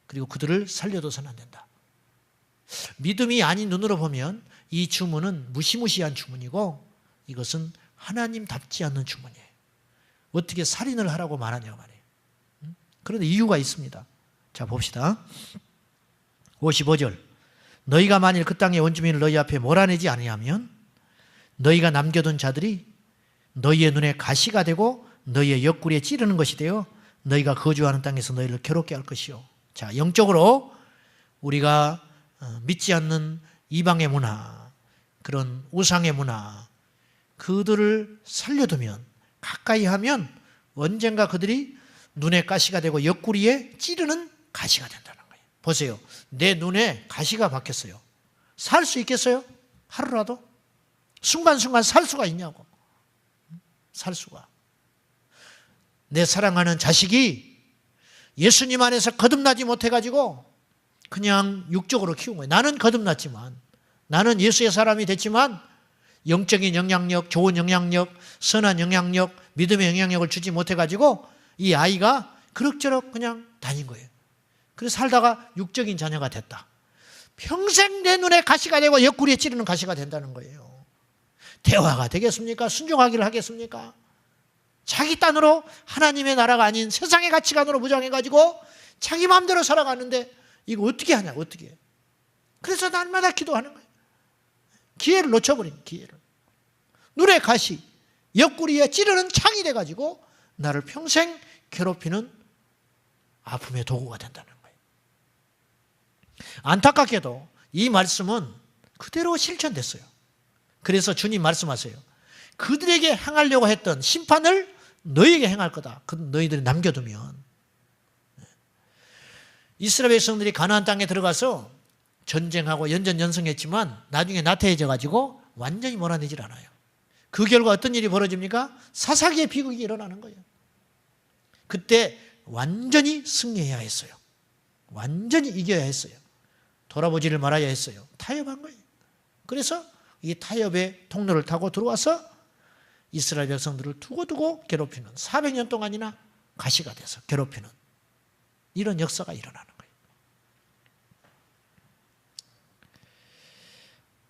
그리고 그들을 살려둬서는 안 된다. 믿음이 아닌 눈으로 보면 이 주문은 무시무시한 주문이고 이것은 하나님답지 않는 주문이에요. 어떻게 살인을 하라고 말하냐고 말이에요. 그런데 이유가 있습니다. 자, 봅시다. 55절. 너희가 만일 그 땅의 원주민을 너희 앞에 몰아내지 아니하면 너희가 남겨둔 자들이 너희의 눈에 가시가 되고 너희의 옆구리에 찌르는 것이 되어 너희가 거주하는 땅에서 너희를 괴롭게 할 것이요. 자, 영적으로 우리가 믿지 않는 이방의 문화, 그런 우상의 문화, 그들을 살려두면, 가까이 하면 언젠가 그들이 눈에 가시가 되고 옆구리에 찌르는 가시가 된다는 거예요. 보세요. 내 눈에 가시가 박혔어요. 살 수 있겠어요? 하루라도? 순간순간 살 수가 있냐고. 살 수가. 내 사랑하는 자식이 예수님 안에서 거듭나지 못해가지고 그냥 육적으로 키운 거예요. 나는 거듭났지만, 나는 예수의 사람이 됐지만 영적인 영향력, 좋은 영향력, 선한 영향력, 믿음의 영향력을 주지 못해가지고 이 아이가 그럭저럭 그냥 다닌 거예요. 그래서 살다가 육적인 자녀가 됐다. 평생 내 눈에 가시가 되고 옆구리에 찌르는 가시가 된다는 거예요. 대화가 되겠습니까? 순종하기를 하겠습니까? 자기 딴으로 하나님의 나라가 아닌 세상의 가치관으로 무장해가지고 자기 마음대로 살아가는데 이거 어떻게 하냐, 어떻게 해. 그래서 날마다 기도하는 거예요. 기회를 놓쳐버린 기회를. 눈에 가시, 옆구리에 찌르는 창이 돼가지고 나를 평생 괴롭히는 아픔의 도구가 된다는 거예요. 안타깝게도 이 말씀은 그대로 실천됐어요. 그래서 주님 말씀하세요. 그들에게 행하려고 했던 심판을 너희에게 행할 거다. 그 너희들이 남겨두면. 이스라엘 백성들이 가나안 땅에 들어가서 전쟁하고 연전연승했지만 나중에 나태해져 가지고 완전히 몰아내질 않아요. 그 결과 어떤 일이 벌어집니까? 사사기의 비극이 일어나는 거예요. 그때 완전히 승리해야 했어요. 완전히 이겨야 했어요. 돌아보지를 말아야 했어요. 타협한 거예요. 그래서 이 타협의 통로를 타고 들어와서 이스라엘 백성들을 두고두고 괴롭히는 400년 동안이나 가시가 돼서 괴롭히는 이런 역사가 일어나는 거예요.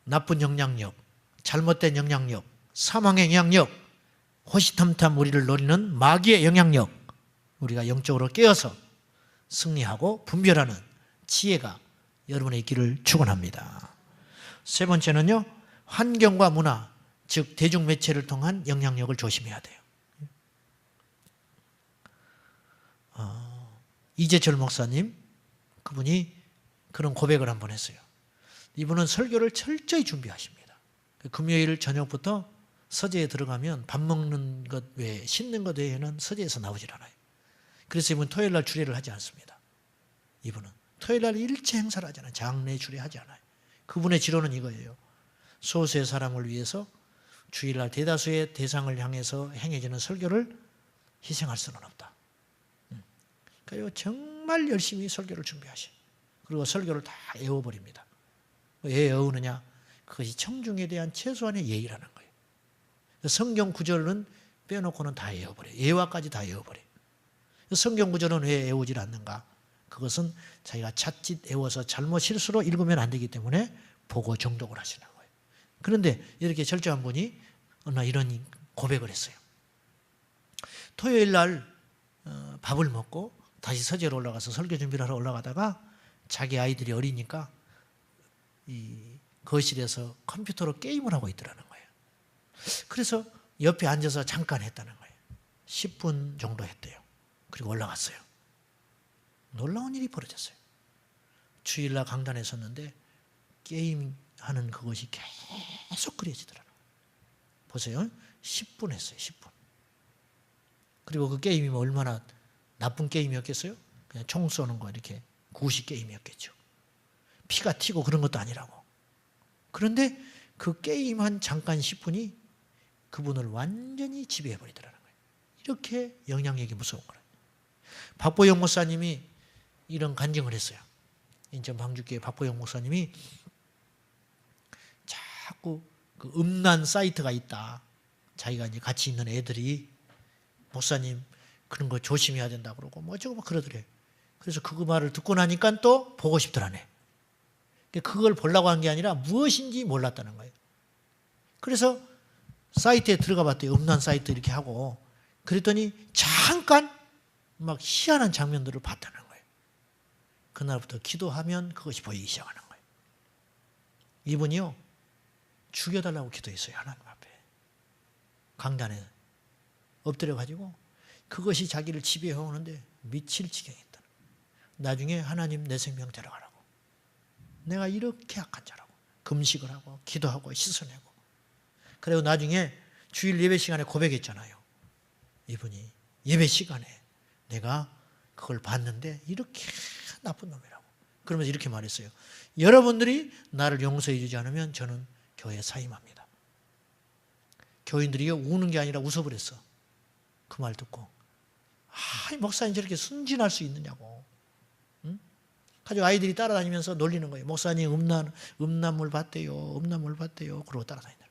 나쁜 영향력, 잘못된 영향력, 사망의 영향력, 호시탐탐 우리를 노리는 마귀의 영향력, 우리가 영적으로 깨어서 승리하고 분별하는 지혜가 여러분의 있기를 축원합니다. 세 번째는요, 환경과 문화, 즉 대중매체를 통한 영향력을 조심해야 돼요. 이재철 목사님, 그분이 그런 고백을 한번 했어요. 이분은 설교를 철저히 준비하십니다. 금요일 저녁부터 서재에 들어가면 밥 먹는 것 외에, 씻는 것 외에는 서재에서 나오질 않아요. 그래서 이분은 토요일 날 주례를 하지 않습니다. 이분은 토요일 날 일체 행사를 하지 않아요. 장례 주례하지 않아요. 그분의 지론은 이거예요. 소수의 사람을 위해서 주일날 대다수의 대상을 향해서 행해지는 설교를 희생할 수는 없다. 그러니까 정말 열심히 설교를 준비하셔. 그리고 설교를 다 외워버립니다. 왜 외우느냐? 그것이 청중에 대한 최소한의 예의라는 거예요. 성경 구절은 빼놓고는 다 외워버려요. 예화까지 다 외워버려요. 성경 구절은 왜 외우질 않는가? 그것은 자기가 자칫 외워서 잘못 실수로 읽으면 안 되기 때문에 보고 정독을 하시는 거예요. 그런데 이렇게 철저한 분이 어느 날 이런 고백을 했어요. 토요일 날 밥을 먹고 다시 서재로 올라가서 설교 준비를 하러 올라가다가 자기 아이들이 어리니까 이 거실에서 컴퓨터로 게임을 하고 있더라는 거예요. 그래서 옆에 앉아서 잠깐 했다는 거예요. 10분 정도 했대요. 그리고 올라갔어요. 놀라운 일이 벌어졌어요. 주일날 강단에 섰는데 게임하는 그것이 계속 그려지더라고요. 보세요. 10분 했어요. 10분. 그리고 그 게임이 얼마나 나쁜 게임이었겠어요? 그냥 총 쏘는 거 이렇게 구시 게임이었겠죠. 피가 튀고 그런 것도 아니라고. 그런데 그 게임 한 잠깐 10분이 그분을 완전히 지배해버리더라는 거예요. 이렇게 영향력이 무서운 거예요. 박보영 목사님이 이런 간증을 했어요. 인천 방주교회 박보영 목사님이 자꾸 그 음란 사이트가 있다. 자기가 이제 같이 있는 애들이 목사님 그런 거 조심해야 된다 그러고 뭐 어쩌고 막 그러더래요. 그래서 그 말을 듣고 나니까 또 보고 싶더라네. 그걸 보려고 한 게 아니라 무엇인지 몰랐다는 거예요. 그래서 사이트에 들어가 봤대요. 음란 사이트 이렇게 하고. 그랬더니 잠깐 막 희한한 장면들을 봤다는 거예요. 그날부터 기도하면 그것이 보이기 시작하는 거예요. 이분이요, 죽여달라고 기도했어요. 하나님 앞에. 강단에 엎드려가지고 그것이 자기를 지배해오는데 미칠 지경이 있다. 나중에 하나님 내 생명 데려가라고. 내가 이렇게 악한 자라고. 금식을 하고 기도하고 씻어내고. 그리고 나중에 주일 예배 시간에 고백했잖아요. 이분이 예배 시간에 내가 그걸 봤는데 이렇게 나쁜 놈이라고. 그러면서 이렇게 말했어요. 여러분들이 나를 용서해 주지 않으면 저는 교회에 사임합니다. 교인들이 우는 게 아니라 웃어버렸어. 그 말 듣고. 목사님 저렇게 순진할 수 있느냐고. 응? 가지고 아이들이 따라다니면서 놀리는 거예요. 목사님 음란물 봤대요. 음란물 봤대요. 그러고 따라다니더라.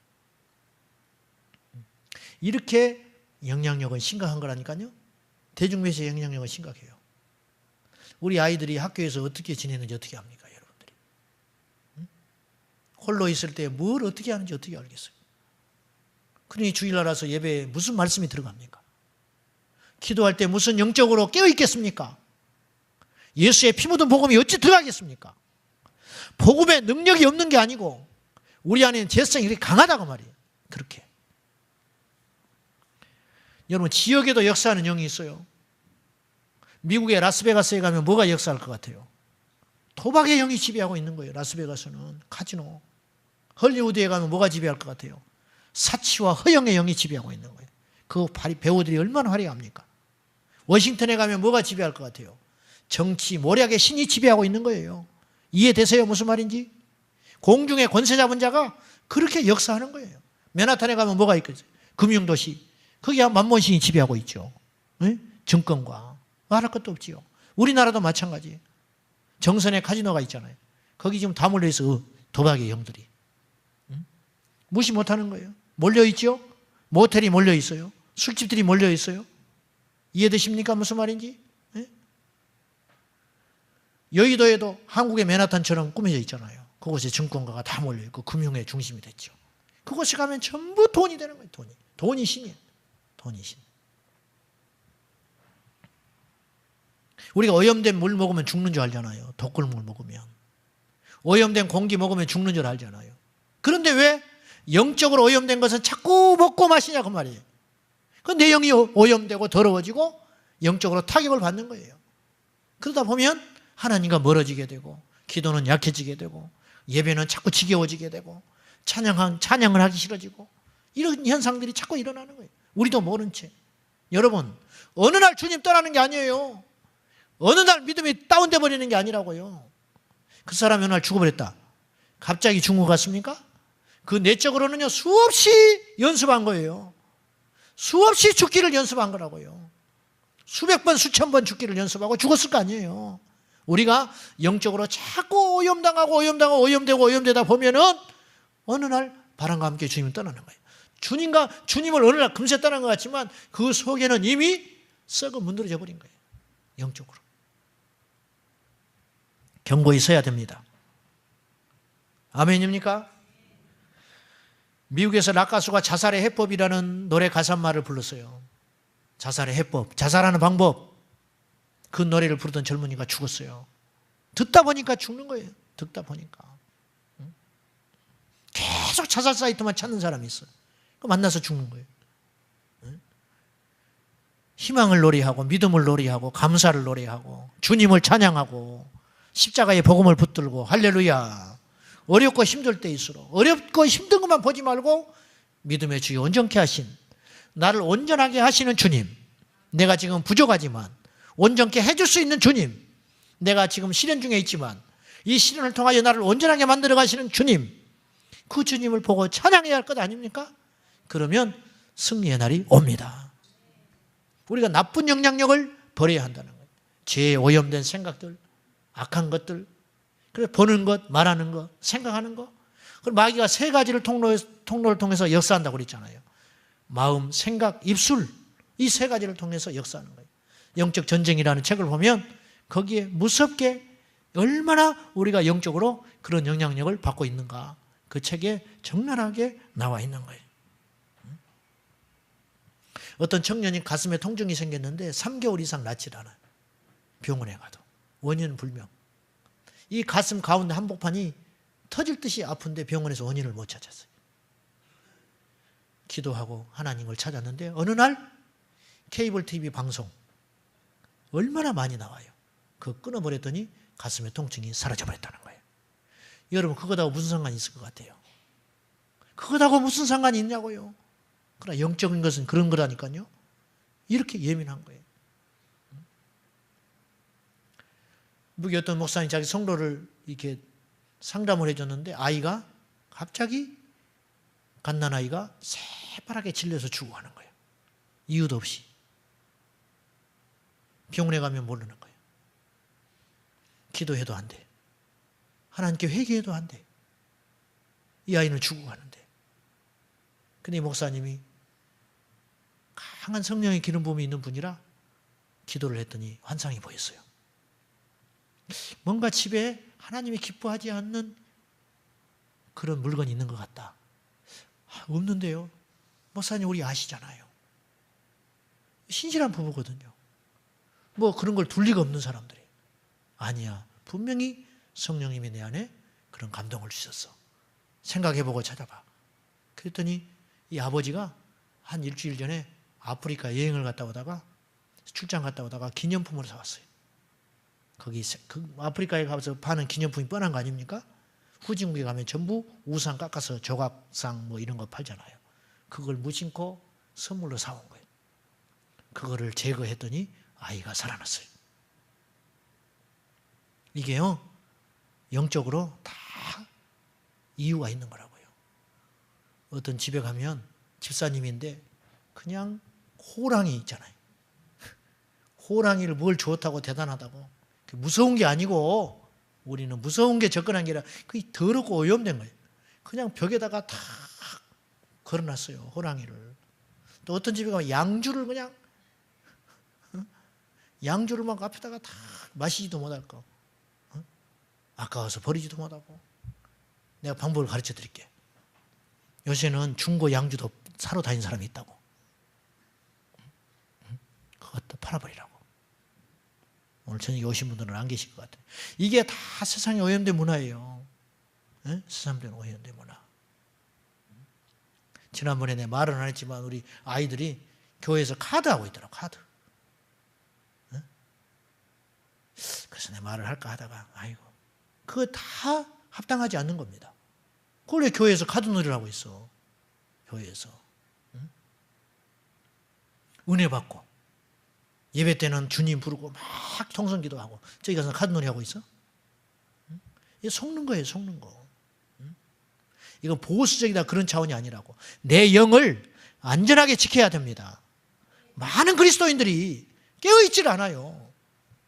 이렇게 영향력은 심각한 거라니까요. 대중매체의 영향력은 심각해요. 우리 아이들이 학교에서 어떻게 지내는지 어떻게 합니까, 여러분들이? 응? 홀로 있을 때 뭘 어떻게 하는지 어떻게 알겠어요? 그러니 주일날 와서 예배에 무슨 말씀이 들어갑니까? 기도할 때 무슨 영적으로 깨어있겠습니까? 예수의 피 묻은 복음이 어찌 들어가겠습니까? 복음의 능력이 없는 게 아니고 우리 안에는 죄성이 이렇게 강하다고 말이에요. 그렇게. 여러분 지역에도 역사하는 영이 있어요. 미국의 라스베가스에 가면 뭐가 역사할 것 같아요? 도박의 영이 지배하고 있는 거예요. 라스베가스는 카지노. 헐리우드에 가면 뭐가 지배할 것 같아요? 사치와 허영의 영이 지배하고 있는 거예요. 그 배우들이 얼마나 화려합니까? 워싱턴에 가면 뭐가 지배할 것 같아요? 정치, 모략의 신이 지배하고 있는 거예요. 이해되세요? 무슨 말인지? 공중의 권세 잡은 자가 그렇게 역사하는 거예요. 맨하탄에 가면 뭐가 있겠어요? 금융도시. 거기야 만몬신이 지배하고 있죠. 네? 증권과. 말할 것도 없지요. 우리나라도 마찬가지예요. 정선에 카지노가 있잖아요. 거기 지금 다 몰려있어. 도박의 영들이. 무시 못하는 거예요. 몰려있죠? 모텔이 몰려있어요. 술집들이 몰려있어요. 이해되십니까? 무슨 말인지? 네? 여의도에도 한국의 맨하탄처럼 꾸며져 있잖아요. 그곳에 증권가가 다 몰려있고 금융의 중심이 됐죠. 그곳에 가면 전부 돈이 되는 거예요. 돈이. 돈이 신이에요. 돈이 신. 우리가 오염된 물 먹으면 죽는 줄 알잖아요. 독극물 먹으면. 오염된 공기 먹으면 죽는 줄 알잖아요. 그런데 왜 영적으로 오염된 것은 자꾸 먹고 마시냐 그 말이에요. 그 내 영이 오염되고 더러워지고 영적으로 타격을 받는 거예요. 그러다 보면 하나님과 멀어지게 되고 기도는 약해지게 되고 예배는 자꾸 지겨워지게 되고 찬양을 하기 싫어지고 이런 현상들이 자꾸 일어나는 거예요. 우리도 모른 채. 여러분 어느 날 주님 떠나는 게 아니에요. 어느 날 믿음이 다운돼 버리는 게 아니라고요. 그 사람이 어느 날 죽어버렸다. 갑자기 죽은 것 같습니까? 그 내적으로는요 수없이 연습한 거예요. 수없이 죽기를 연습한 거라고요. 수백 번 수천 번 죽기를 연습하고 죽었을 거 아니에요. 우리가 영적으로 자꾸 오염되다 보면은 어느 날 바람과 함께 주님을 떠나는 거예요. 주님을 어느 날 금세 떠난 것 같지만 그 속에는 이미 썩어 문드러져 버린 거예요. 영적으로. 경고히 서야 됩니다. 아멘입니까? 미국에서 락 가수가 자살의 해법이라는 노래 가사말을 불렀어요. 자살의 해법, 자살하는 방법. 그 노래를 부르던 젊은이가 죽었어요. 듣다 보니까 죽는 거예요. 듣다 보니까. 계속 자살 사이트만 찾는 사람이 있어요. 만나서 죽는 거예요. 희망을 노래하고 믿음을 노래하고 감사를 노래하고 주님을 찬양하고 십자가의 복음을 붙들고 할렐루야. 어렵고 힘들 때일수록 어렵고 힘든 것만 보지 말고 믿음의 주여 온전케 하신 나를 온전하게 하시는 주님, 내가 지금 부족하지만 온전케 해줄 수 있는 주님, 내가 지금 시련 중에 있지만 이 시련을 통하여 나를 온전하게 만들어 가시는 주님, 그 주님을 보고 찬양해야 할 것 아닙니까? 그러면 승리의 날이 옵니다. 우리가 나쁜 영향력을 버려야 한다는 거예요. 죄에 오염된 생각들, 악한 것들, 그래서 보는 것, 말하는 것, 생각하는 것. 그리고 마귀가 세 가지를 통로를 통해서 역사한다고 그랬잖아요. 마음, 생각, 입술, 이 세 가지를 통해서 역사하는 거예요. 영적 전쟁이라는 책을 보면 거기에 무섭게 얼마나 우리가 영적으로 그런 영향력을 받고 있는가, 그 책에 적나라하게 나와 있는 거예요. 어떤 청년이 가슴에 통증이 생겼는데 3개월 이상 낫질 않아요. 병원에 가도. 원인은 불명. 이 가슴 가운데 한복판이 터질 듯이 아픈데 병원에서 원인을 못 찾았어요. 기도하고 하나님을 찾았는데 어느 날 케이블 TV 방송, 얼마나 많이 나와요. 그거 끊어버렸더니 가슴의 통증이 사라져버렸다는 거예요. 여러분 그거하고 무슨 상관이 있을 것 같아요? 그거하고 무슨 상관이 있냐고요. 그러나 영적인 것은 그런 거라니까요. 이렇게 예민한 거예요. 미국의 어떤 목사님 자기 성도를 이렇게 상담을 해줬는데 아이가 갑자기 갓난아이가 새파랗게 질려서 죽어가는 거예요. 이유도 없이. 병원에 가면 모르는 거예요. 기도해도 안 돼. 하나님께 회개해도 안 돼. 이 아이는 죽어가는데. 근데 이 목사님이 강한 성령의 기름 부음이 있는 분이라 기도를 했더니 환상이 보였어요. 뭔가 집에 하나님이 기뻐하지 않는 그런 물건이 있는 것 같다. 없는데요. 목사님 우리 아시잖아요. 신실한 부부거든요. 뭐 그런 걸 둘 리가 없는 사람들이. 아니야. 분명히 성령님이 내 안에 그런 감동을 주셨어. 생각해보고 찾아봐. 그랬더니 이 아버지가 한 일주일 전에 아프리카 여행을 갔다 오다가 출장 갔다 오다가 기념품을 사왔어요. 거기 아프리카에 가서 파는 기념품이 뻔한 거 아닙니까? 후진국에 가면 전부 우상 깎아서 조각상 뭐 이런 거 팔잖아요. 그걸 무심코 선물로 사온 거예요. 그거를 제거했더니 아이가 살아났어요. 이게요, 영적으로 다 이유가 있는 거라고요. 어떤 집에 가면 집사님인데 그냥 호랑이 있잖아요. 호랑이를 뭘 좋다고 대단하다고. 무서운 게 아니고 우리는 무서운 게 접근한 게 아니라 그게 더럽고 오염된 거예요. 그냥 벽에다가 다 걸어놨어요. 호랑이를. 또 어떤 집에 가면 양주를 그냥 양주를 막 앞에다가 다 마시지도 못할 거. 아까워서 버리지도 못하고. 내가 방법을 가르쳐 드릴게. 요새는 중고 양주도 사러 다니는 사람이 있다고. 그것도 팔아버리라고. 오늘 저녁에 오신 분들은 안 계실 것 같아요. 이게 다 세상에 오염된 문화예요. 네? 세상에 오염된 문화. 지난번에 내 말은 안 했지만 우리 아이들이 교회에서 카드하고 있더라고. 카드. 네? 그래서 내 말을 할까 하다가 아이고 그거 다 합당하지 않는 겁니다. 그걸 왜 교회에서 카드 놀이를 하고 있어. 교회에서. 응? 은혜 받고 예배 때는 주님 부르고 막 통성기도 하고 저기 가서 카드 놀이 하고 있어? 응? 이게 속는 거예요. 속는 거. 응? 이건 보수적이다 그런 차원이 아니라고. 내 영을 안전하게 지켜야 됩니다. 많은 그리스도인들이 깨어있질 않아요.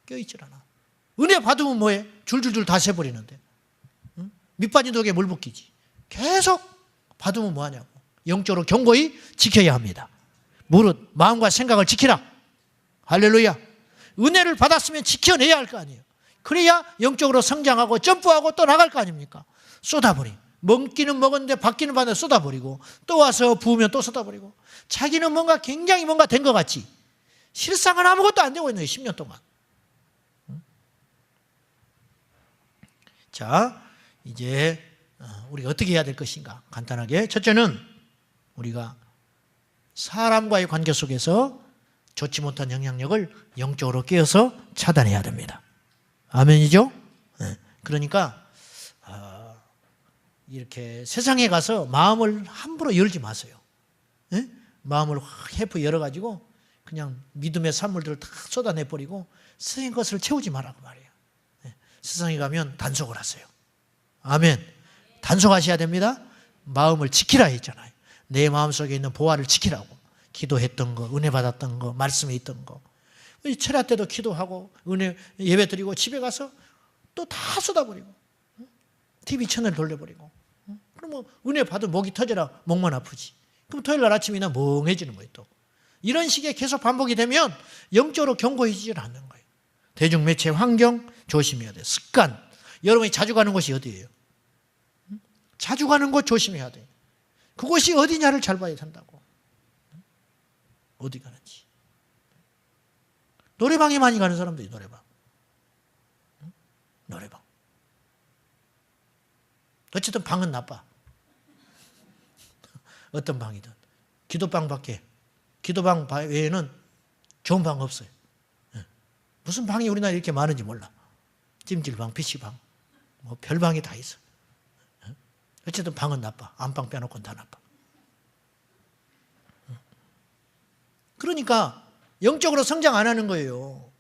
깨어있질 않아. 은혜 받으면 뭐해? 줄줄줄 다 새버리는데. 응? 밑빠진 독에 물 붓기지. 계속 받으면 뭐하냐고. 영적으로 견고히 지켜야 합니다. 무릇 마음과 생각을 지키라. 할렐루야. 은혜를 받았으면 지켜내야 할 거 아니에요. 그래야 영적으로 성장하고 점프하고 또 나갈 거 아닙니까? 쏟아버리. 먹기는 먹었는데 받기는 받는데 쏟아버리고 또 와서 부으면 또 쏟아버리고 자기는 뭔가 굉장히 뭔가 된 것 같지 실상은 아무것도 안 되고 있는 거예요. 10년 동안. 자, 이제 우리가 어떻게 해야 될 것인가? 간단하게 첫째는 우리가 사람과의 관계 속에서 좋지 못한 영향력을 영적으로 깨어서 차단해야 됩니다. 아멘이죠? 그러니까 이렇게 세상에 가서 마음을 함부로 열지 마세요. 마음을 해프 열어가지고 그냥 믿음의 산물들을 다 쏟아내버리고 세상의 것을 채우지 말라고 말이에요. 세상에 가면 단속을 하세요. 아멘. 단속하셔야 됩니다. 마음을 지키라 했잖아요. 내 마음속에 있는 보화를 지키라고. 기도했던 거, 은혜 받았던 거, 말씀에 있던 거. 철야 때도 기도하고 은혜 예배 드리고 집에 가서 또 다 쏟아버리고 TV 채널 돌려버리고 그러면 은혜 받으면 목이 터져라 목만 아프지. 그럼 토요일 날 아침이나 멍해지는 거예요. 또 이런 식의 계속 반복이 되면 영적으로 견고해지질 않는 거예요. 대중매체 환경 조심해야 돼요. 습관. 여러분이 자주 가는 곳이 어디예요? 자주 가는 곳 조심해야 돼요. 그곳이 어디냐를 잘 봐야 된다고. 어디 가는지. 노래방에 많이 가는 사람들이 노래방. 노래방. 어쨌든 방은 나빠. 어떤 방이든. 기도방 밖에. 기도방 외에는 좋은 방 없어요. 무슨 방이 우리나라에 이렇게 많은지 몰라. 찜질방, PC방, 뭐 별방이 다 있어. 어쨌든 방은 나빠. 안방 빼놓고는 다 나빠. 그러니까 영적으로 성장 안 하는 거예요.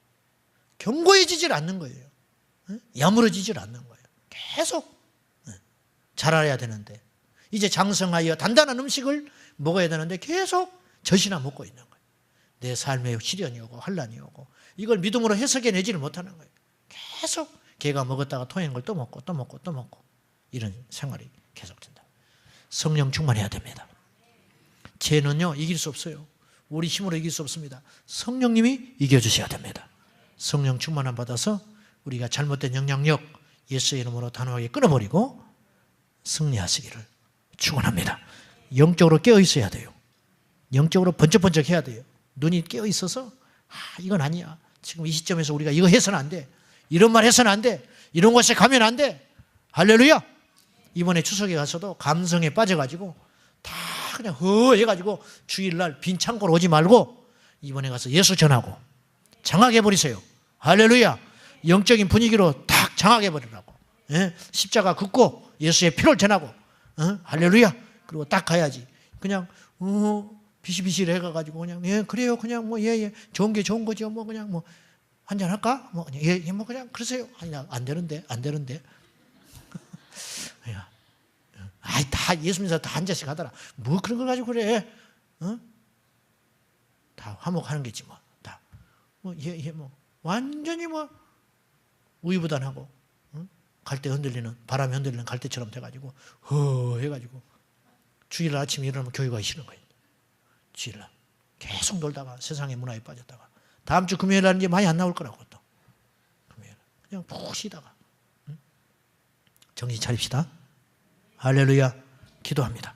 견고해지질 않는 거예요. 야무러지질 않는 거예요. 계속 자라야 되는데 이제 장성하여 단단한 음식을 먹어야 되는데 계속 젖이나 먹고 있는 거예요. 내 삶에 시련이 오고 환란이 오고 이걸 믿음으로 해석해내지를 못하는 거예요. 계속 개가 먹었다가 토한 걸 또 먹고 또 먹고 또 먹고 이런 생활이 계속된다. 성령 충만해야 됩니다. 죄는요 이길 수 없어요. 우리 힘으로 이길 수 없습니다. 성령님이 이겨주셔야 됩니다. 성령 충만함 받아서 우리가 잘못된 영향력 예수의 이름으로 단호하게 끊어버리고 승리하시기를 축원합니다. 영적으로 깨어 있어야 돼요. 영적으로 번쩍번쩍 해야 돼요. 눈이 깨어 있어서 이건 아니야. 지금 이 시점에서 우리가 이거 해서는 안 돼. 이런 말 해서는 안 돼. 이런 곳에 가면 안 돼. 할렐루야. 이번에 추석에 가서도 감성에 빠져가지고 다 그냥 해가지고 주일날 빈 창고로 오지 말고 이번에 가서 예수 전하고 장악해버리세요. 할렐루야. 영적인 분위기로 딱 장악해버리라고. 십자가 긋고 예수의 피를 전하고 할렐루야. 그리고 딱 가야지. 그냥 비실비실 해가지고 그냥 그래요. 그냥 뭐 좋은 게 좋은 거죠. 뭐 그냥 뭐 한잔 할까? 뭐 뭐 그냥 그러세요. 아니 안 되는데. 다 예수 믿어서 다 한 잔씩 하더라. 뭐 그런 걸 가지고 그래? 다 화목하는 게지 뭐. 다 뭐 완전히 뭐 우유부단하고 갈대 흔들리는 바람이 흔들리는 갈대처럼 돼가지고 해가지고 주일날 아침에 일어나면 교회 가기 싫은 거예요. 주일날 계속 놀다가 세상의 문화에 빠졌다가 다음 주 금요일날은 이제 많이 안 나올 거라고 또 금요일 그냥 푹 쉬다가 정신 차립시다. 할렐루야. 기도합니다.